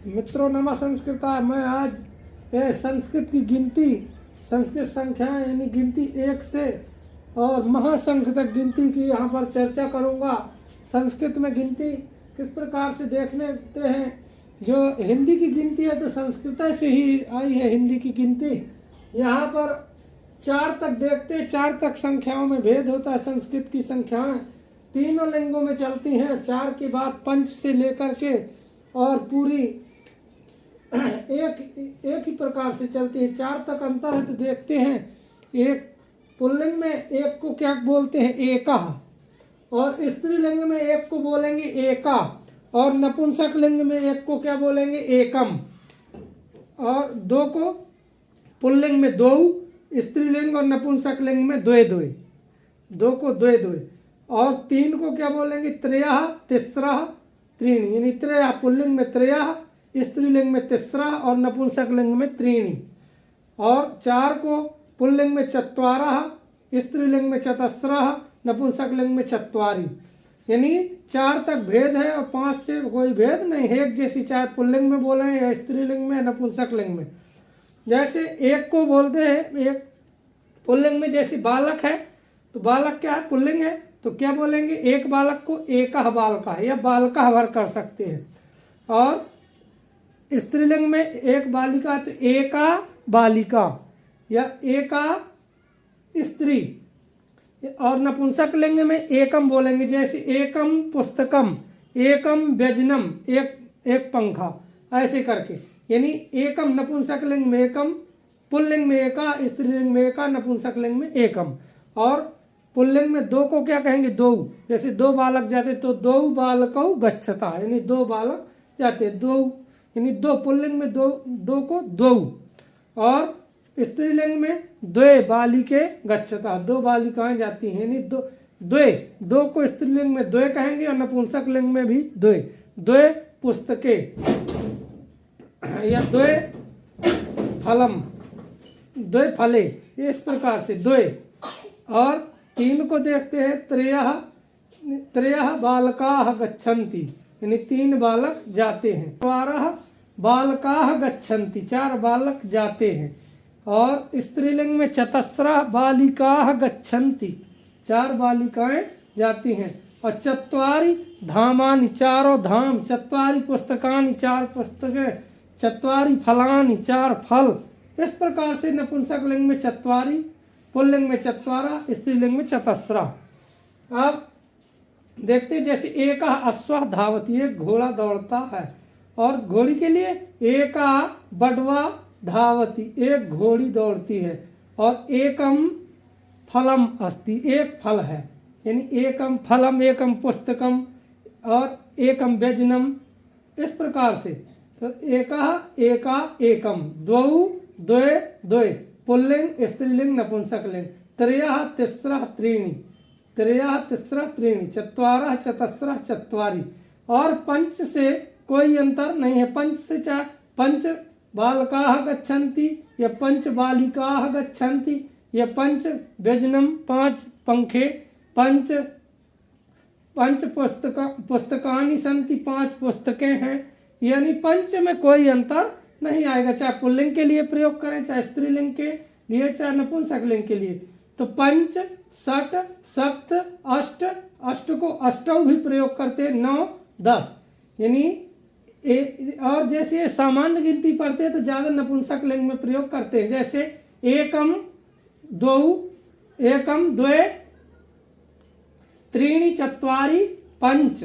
मित्रों नमः संस्कृता। मैं आज संस्कृत की गिनती, संस्कृत संख्याएं यानी गिनती 1 से और महासंख तक गिनती की यहाँ पर चर्चा करूँगा। संस्कृत में गिनती किस प्रकार से देखने हैं। जो हिंदी की गिनती है तो संस्कृत से ही आई है हिंदी की गिनती। यहाँ पर 4 तक देखते हैं, 4 तक संख्याओं में भेद होता है। संस्कृत की संख्याएं तीनों लिंगों में चलती हैं। 4 के बाद पंच से लेकर के और पूरी एक ही प्रकार से चलती है। 4 तक अंतर है तो देखते हैं। एक पुल्लिंग में एक को क्या बोलते हैं, एकः, और स्त्रीलिंग में एक को बोलेंगे एका, और नपुंसक लिंग में एक को क्या बोलेंगे, एकम, और 2 को पुल्लिंग में दो, स्त्रीलिंग और नपुंसक लिंग में द्वे द्वे, 2 को द्वे द्वे, और 3 को क्या बोलेंगे, त्रयः, तिस्रः, त्रीणि, यानी त्रयः पुल्लिंग में त्रयः, स्त्रीलिंग में तिस्रः और नपुंसक लिंग में त्रीणि, और 4 को पुल्लिंग में चत्वारः, स्त्रीलिंग में चतस्रः, नपुंसक लिंग में चत्वारि, यानी 4 तक भेद है और 5 से कोई भेद नहीं है। एक जैसी चाहे पुल्लिंग में बोले या स्त्रीलिंग में, नपुंसक लिंग में। जैसे एक को बोलते हैं, एक पुल्लिंग में जैसे बालक है तो बालक क्या है, पुल्लिंग है तो क्या बोलेंगे, एक बालक को एकः बालकः या बालकः भर कर सकते हैं। और स्त्रीलिंग में एक बालिका तो एका बालिका या एका स्त्री, और नपुंसक लिंग में एकम बोलेंगे। जैसे एकम पुस्तकम, एकम व्यजनम, एक पंखा, ऐसे करके, यानी एकम नपुंसक लिंग में एकम, पुल्लिंग में एका, स्त्रीलिंग में एका, नपुंसक लिंग में एकम। और पुल्लिंग में 2 को क्या कहेंगे, दो, जैसे 2 बालक जाते तो 2 बालकौ गच्छता, यानी 2 बालक जाते, 2 यानी 2, पुल्लिंग में 2 को दो, और स्त्रीलिंग में द्वे बालिके गच्छता, 2 बालिकाएं जाती हैं, यानी 2 को स्त्रीलिंग में द्वे कहेंगे और नपुंसक लिंग में भी द्वे पुस्तके या द्वे फलम, द्वे फले, इस प्रकार से द्वे। और 3 को देखते हैं, त्रयः बालकाः गच्छन्ति, यानी 3 बालक जाते हैं। 12 बालकाः गच्छन्ति, 4 बालक जाते हैं। और स्त्रीलिंग में चतस्रः बालिकाः गच्छन्ति, 4 बालिकाएं जाती हैं। और चत्वारि धामानि, 4 धाम, चत्वारि पुस्तकानि, 4 पुस्तकें, चत्वारि फलानि, 4 फल। इस प्रकार से नपुंसक लिंग में चत्वारि, पुल्लिंग में चत्वारा, स्त्रीलिंग में चतस्रः। अब देखते हैं, जैसे एकः अश्वः धावति, एक घोड़ा दौड़ता है, और घोड़ी के लिए एकः बडवा धावति, एक घोड़ी दौड़ती है। और एकम फलम अस्ति, एक फल है, यानी एकम फलम, एकम पुस्तकम और एकम व्यजनम, इस प्रकार से। तो एकः एका एकम, द्वौ द्वे द्वे, पुल्लिंग स्त्रीलिंग नपुंसक लिंग, त्रयः तिस्रः त्रीणि, त्रयः तिस्रः त्रीणि, चत्वारः चतस्रः चत्वारि। और पंच से कोई अंतर नहीं है। पंच से चाहे पंच बालकाः गच्छन्ति या पंच बालिकाः गच्छन्ति या पंच व्यजनम, 5 पंखे, पंच पुस्तकानि सन्ति, 5 पुस्तकें हैं, यानी पंच में कोई अंतर नहीं आएगा, चाहे पुल्लिंग के लिए प्रयोग करें, चाहे स्त्रीलिंग के लिए, चाहे नपुंसक लिंग के लिए। तो पंच, षट, सप्त, अष्ट, अष्ट को अष्टौ भी प्रयोग करते हैं, 9, 10, यानी और जैसे सामान्य गिनती पढ़ते हैं तो ज्यादा नपुंसक लिंग में प्रयोग करते हैं। जैसे एकम द्वे त्रीणि चत्वारि पंच,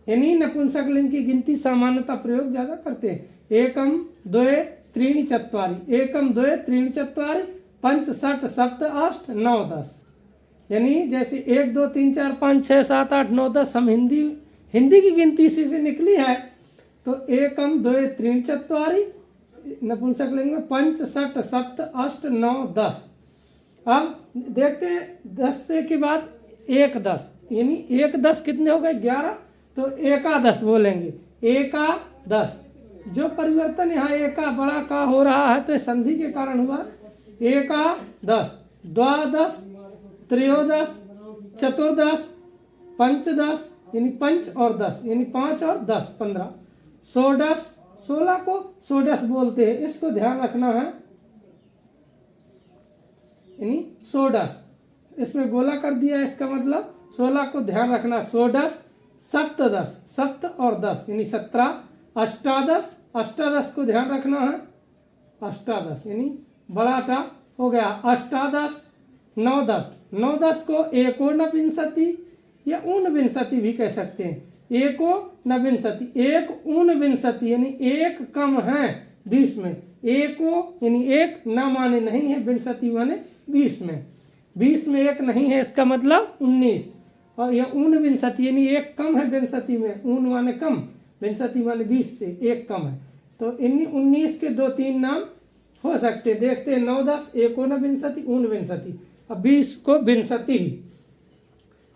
यानी नपुंसक लिंग की गिनती सामान्यतः प्रयोग ज्यादा करते हैं। एकम द्वे त्रीणि चत्वारि, एकम द्वे त्रीणि चत्वारि, पंच षट सप्त अष्ट 9 10, यानी जैसे 1 2 3 4 5 6 7 8 9 10 हम हिंदी की गिनती इसी से निकली है। तो एकम द्वे त्रीणि चत्वारि, नपुंसक लिंग में पंच षट सप्त अष्ट 9 10। अब देखते हैं 10 से के बाद 1 10, यानी 1 10 कितने हो गए, 11, तो एकादश बोलेंगे, एकादश। जो परिवर्तन यहाँ एका बड़ा का हो रहा है तो संधि के कारण हुआ। एकादश, द्वादश, त्रयोदश, चतुर्दश, पंचदश, यानी पंच और 10, यानी 5 और 10 15, षोडश, 16 को सोडस बोलते हैं, इसको ध्यान रखना है, यानी सोडस, इसमें गोला कर दिया, इसका मतलब 16 को ध्यान रखना, सोडस, सप्तदश, सप्त और 10 यानी 17, अष्टादश, अष्टादश को ध्यान रखना है, अष्टादश यानी बड़ा टा हो गया, अष्टादश, नवदश, नवदश को एकोनविंशति या ऊनविंशति भी कह सकते हैं, एकोनविंशति, एक ऊनविंशति यानी एक कम है 20 में, एको यानी एक ना माने नहीं है, विंशति माने 20 में, 20 में एक नहीं है, इसका मतलब 19, और यह ऊनविंशति यानी एक कम है विंशति में, ऊन माने कम, विंशति माने 20 से एक कम है, तो इन्हीं 19 के 2-3 नाम हो सकते। देखते हैं, 9, 10, एकोनविंशति, ऊनविंशति, अब 20 को विंशति,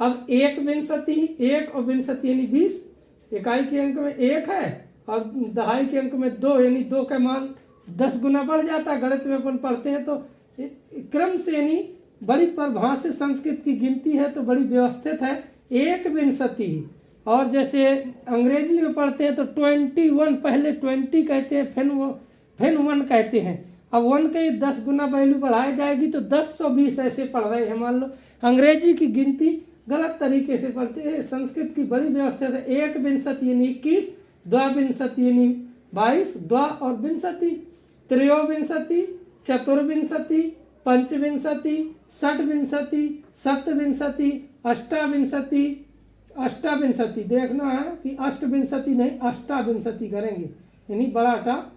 अब एक विंशति, एक और विंशति यानी 20, इकाई के अंक में 1 है और दहाई के अंक में 2, यानी 2 का मान 10 गुना बढ़ जाता है। गणित में अपन पढ़ते हैं तो क्रम से, यानी बड़ी प्रभाष से संस्कृत की गिनती है तो बड़ी व्यवस्थित है, एक विंशति, और जैसे अंग्रेजी में पढ़ते हैं तो 21, पहले 20 कहते हैं, फिर 1 कहते हैं, अब 1 के 10 गुना वैल्यू बढ़ाई जाएगी तो 10 और 20 ऐसे पढ़ रहे हैं, मान लो अंग्रेजी की गिनती गलत तरीके से पढ़ते हैं, संस्कृत की बड़ी व्यवस्था है, एक विंशति यानी 21, द्वाविंशति यानी 22, द्वा और विंशति, त्रयोविंशति, चतुर्विंशति, पंचविंशति, षड्विंशति, सप्तविंशति, अष्टाविंशति, अष्टाविंशति, देखना है कि अष्टविंशति नहीं अष्टाविंशति करेंगे, यानी बड़ा टा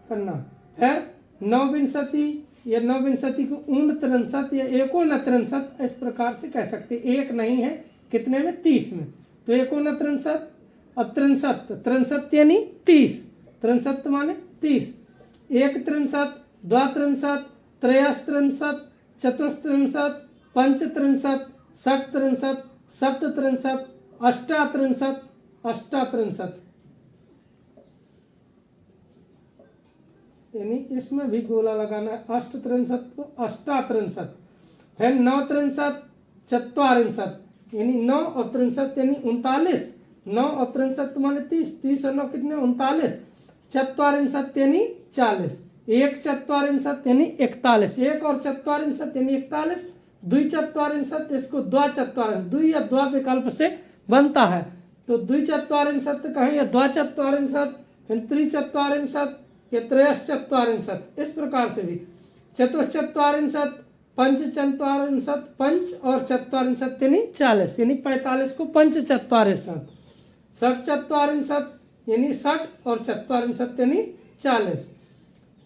करना, फिर नवविंशति या नवविंशति को ऊनत्रिंशत या एकोनत्रिंशत इस प्रकार से कह सकते, एक नहीं है कितने में 30 में, तो एकोनत्रिंशत और त्रिंशत, त्रिंशत यानी 30, त्रिंशत माने 30, एक त्रिंशत, द्वात्रिंशत, त्रयस्त्रिंशत, चतुस्त्रिंशत, पंचत्रिंशत, षट्त्रिंशत, सप्तत्रिंशत, अष्टात्रिंशत, अष्टात्रिंशत, यानी इसमें भी गोला लगाना है, अष्टत्रिंशत को अष्टात्रिंशत, फिर नवत्रिंशत, चत्वारिंशत, यानी 9 और 63 यानी 39, 9 और 63 माने 30, 30 और 9 कितने 39, चत्वारिंशत यानी 40, एक चत्वारिंशत यानी 41, एक और चत्वारिंशत यानी 41, द्विचत्वारिंशत, इसको द्वाचत्वारिंशत, द्वि या द्वा विकल्प से बनता है, तो द्विचत्वारिंशत कहें या द्वाचत्वारिंशत, फिर त्रिचत्वारिंशत या त्रयश्चत्वारिंशत, इस प्रकार से भी, चतुश्चत्वारिंशत, पंचचत्वारिंशत, पंच और चत्वारिंशत यानी 40, यानी 45 को पंचचत्वारिंशत, षट्चत्वारिंशत यानी 60 और चत्वारिंशत यानी 40,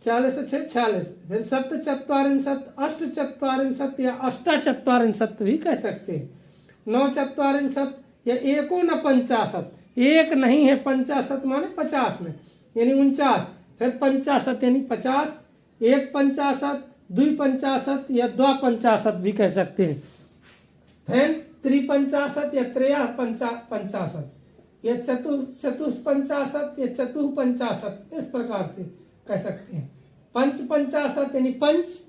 40 से 46, फिर सप्तचत्वारिंशत, अष्टचत्वारिंशत या अष्टाचत्वारिंशत भी कह सकते हैं, नवचत्वारिंशत या एकोनपंचाशत, एक नहीं है 50 माने 50 में यानी 49, फिर 50 यानी 50, एक 50, द्विपंचाशत या द्वापंचाशत भी कह सकते हैं, फिर त्रिपंचाशत या त्रया पंचाशत या चतुष्पंचाशत या चतुःपंचाशत, इस प्रकार से कह सकते हैं, पंचपंचाशत यानी पंचाशत,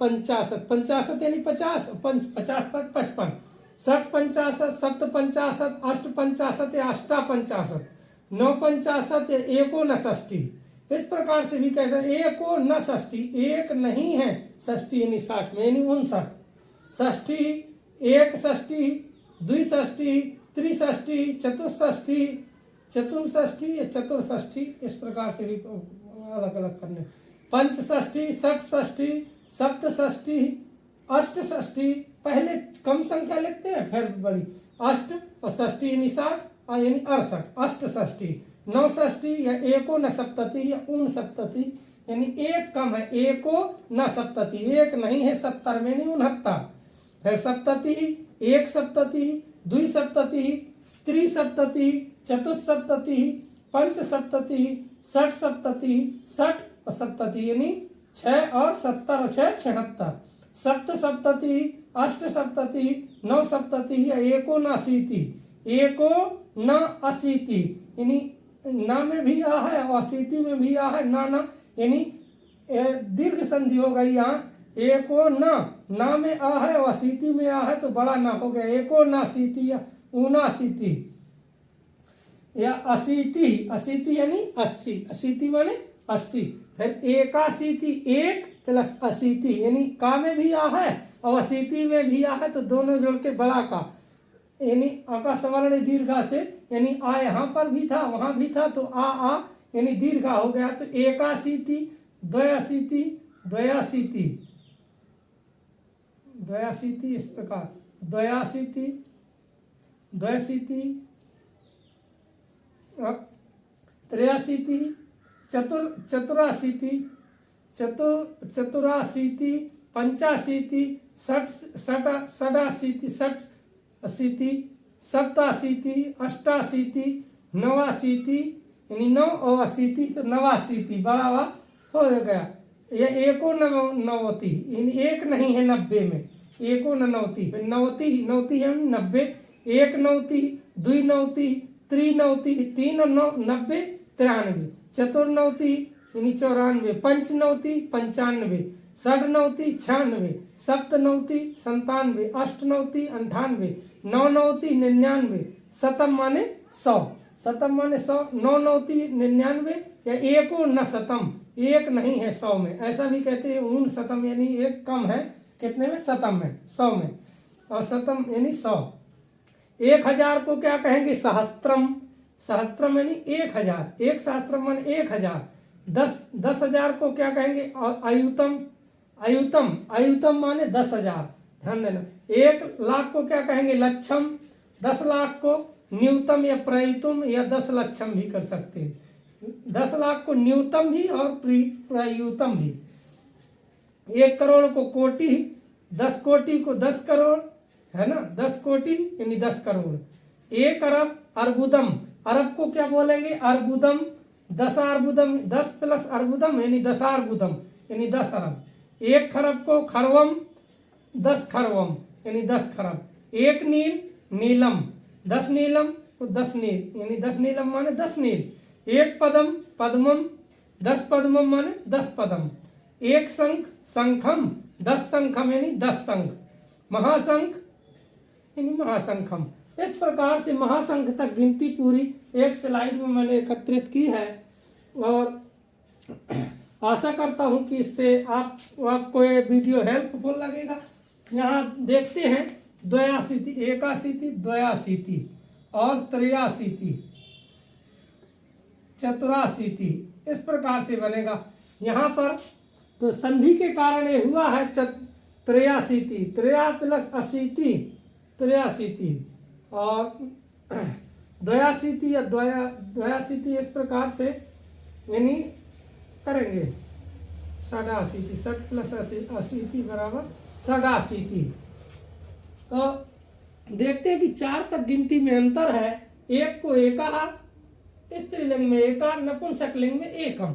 पंचाशत, पंचाशत यानी 50, 50 पर 55, षट्पंचाशत, सप्तपंचाशत, अष्टपंचाशत या अष्टापंचाशत, नवपंचाशत या एकोनषष्टि, इस प्रकार से भी कहते हैं, एकोनषष्टि, एक नहीं है, षष्टि यानी 60 में यानी 59, षष्ठी, एक षष्ठी, द्विषष्ठी, त्रिषष्ठी, चतुष्षष्ठी, चतुर्षष्ठी या चतुर्षष्ठी, इस प्रकार से भी अलग अलग करने, पंचषष्ठी, षट्षष्ठी, सप्तषष्ठी, अष्टषष्ठी, पहले कम संख्या लिखते हैं फिर बड़ी, अष्ट और षष्ठी यानी 60 यानी 68, अष्टषष्ठी, नवषष्ठी या एकोनसप्तति या ऊनसप्तति, यानी एक कम है, एकोनसप्तति, एक नहीं है 70 में यानी 69, फिर सप्तति, एक सप्तति, द्विसप्तति, त्रिसप्तति, चतुस्सप्तति, पंचसप्तति, षट्सप्तति, षट और सप्तति यानी 6 और 70 और 6 76, सप्तसप्तति, अष्टसप्तति, नवसप्तति या एकोनाशीति, एकोनाशीति यानी ना में भी आ है और अशीति में भी आ है, ना यानी दीर्घ संधि हो गई यहाँ, एको ना में आ है और अशीति में आ है तो बड़ा ना हो गया, एकोनाशीति या ऊनाशीति, या अशीति, अशीति यानी 80, अशीति माने 80। फिर एकाशीति, एक प्लस अशीति यानी का में भी आ है और अशीति में भी आ है, तो दोनों जोड़ के बड़ा का यानी अका सवर्ण दीर्घा से, यानी आ यहाँ पर भी था वहां भी था, तो आ यानी दीर्घा हो गया, तो एकाशीति, द्वयाशीति, द्वयाशीति, द्वयाशीति, इस प्रकार द्वयाशीति, द्वयाशीति, त्रयाशीति, चतुराशीति, चतुराशीति, पंचाशीति, षडाशीति, षटाशीति, सप्ताशीति, अष्टाशीति, नवाशीति, यानी 9 और 80, तो नवाशीति बड़ा हो गया। यह एको नवती, एक नहीं है 90 में, एको नवती, फिर नवती है 90, एक नवती, दुई नवती, त्रिनवती, 3 और 9 90, 93, चतुर्नवती यानी 94, पंचनवती 95, षडनवती 96, सप्तनवती 97, अष्टनवती 98, नौनवती 99, शतम माने 100, शतम माने 100, 9नवती 99, या एको न शतम, एक नहीं है 100 में, ऐसा भी कहते हैं। ऊन शतम यानी एक कम है, कितने में? शतम में, 100 में, और शतम यानी 100। 1000 को क्या कहेंगे? सहस्त्रम, सहस्त्रम यानी 1000, एक सहस्त्रम माने 1000। 10,000 को क्या कहेंगे? आयुतम, आयुतम, आयुतम माने 10,000, ध्यान देना। 1,00,000 को क्या कहेंगे? लक्षम। 10 लाख को न्यूतम या प्रयुतम या 10 लक्षम भी कर सकते हैं। 10 लाख को न्यूतम भी और प्रयुतम भी। 1 करोड़ को कोटि, 10 कोटि को 10 करोड़, है ना, 10 कोटि यानी 10 करोड़। 1 अरब, अर्बुदम, अरब को क्या बोलेंगे? अर्बुदम। 10 अर्बुदम, 10 प्लस अर्बुदम यानी 10 अर्बुदम यानी 10 अरब। 1 खरब को खरवम, 10 खरवम यानी 10 खरब। 1 नील, नीलम, 10 नीलम को 10 नील यानी 10 नीलम माने 10 नील। 1 पदम, पद्मम, 10 पद्मम माने 10 पदम। 1 शंख, शंखम, 10 शंखम यानी 10 शंख। महाशंख यानी महाशंखम। इस प्रकार से महाशंख तक गिनती पूरी एक स्लाइड में मैंने एकत्रित की है, और आशा करता हूं कि इससे आपको ये वीडियो हेल्पफुल लगेगा। यहाँ देखते हैं द्वयाशीति, एकाशीति, द्वयाशीति और त्रयाशीति, चतुराशीति, इस प्रकार से बनेगा। यहाँ पर तो संधि के कारण ये हुआ है त्रयाशीति, त्रया प्लस अशीति, त्रयाशीति, और द्वयाशीति या द्वयाशीति इस प्रकार से यानी करेंगे। षडाशीति, षट प्लस अशीति बराबर षडाशीति। तो देखते हैं कि 4 तक गिनती में अंतर है। 1 को एका, स्त्रीलिंग में एका, नपुंसकलिंग में एकम।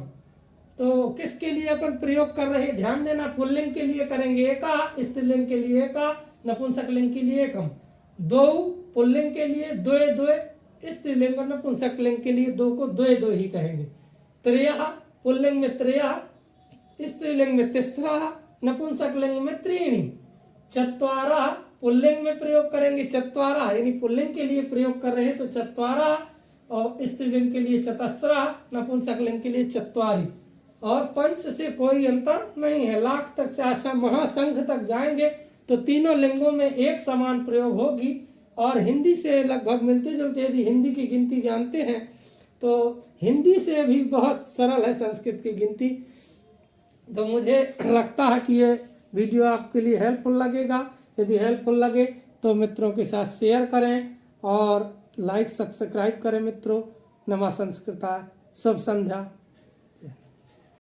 तो किसके लिए अपन प्रयोग कर रहे हैं? ध्यान देना, पुल्लिंग के लिए करेंगे एका, स्त्रीलिंग के लिए एका, नपुंसकलिंग के लिए एकम। 2 पुल्लिंग के लिए द्वे द्वे, स्त्रीलिंग और नपुंसकलिंग के लिए 2 को द्वे द्वे ही कहेंगे। त्रयः पुल्लिंग में त्रयः, स्त्रीलिंग में तिस्रः, नपुंसकलिंग में त्रीणि। चत्वारः पुल्लिंग में प्रयोग करेंगे चत्वारः, यानी पुल्लिंग के लिए प्रयोग कर रहे हैं तो चत्वारः, और स्त्रीलिंग के लिए चतस्रः, नपुंसकलिंग के लिए चत्वारि। और पंच से कोई अंतर नहीं है। लाख तक चाहे महासंघ तक जाएंगे तो तीनों लिंगों में एक समान प्रयोग होगी, और हिंदी से लगभग मिलते जुलते। यदि हिंदी की गिनती जानते हैं तो हिंदी से भी बहुत सरल है संस्कृत की गिनती। तो मुझे लगता है कि ये वीडियो आपके लिए हेल्पफुल लगेगा। यदि हेल्पफुल लगे तो मित्रों के साथ शेयर करें और लाइक सब्सक्राइब करें मित्रों। नमः संस्कृता, शुभ संध्या।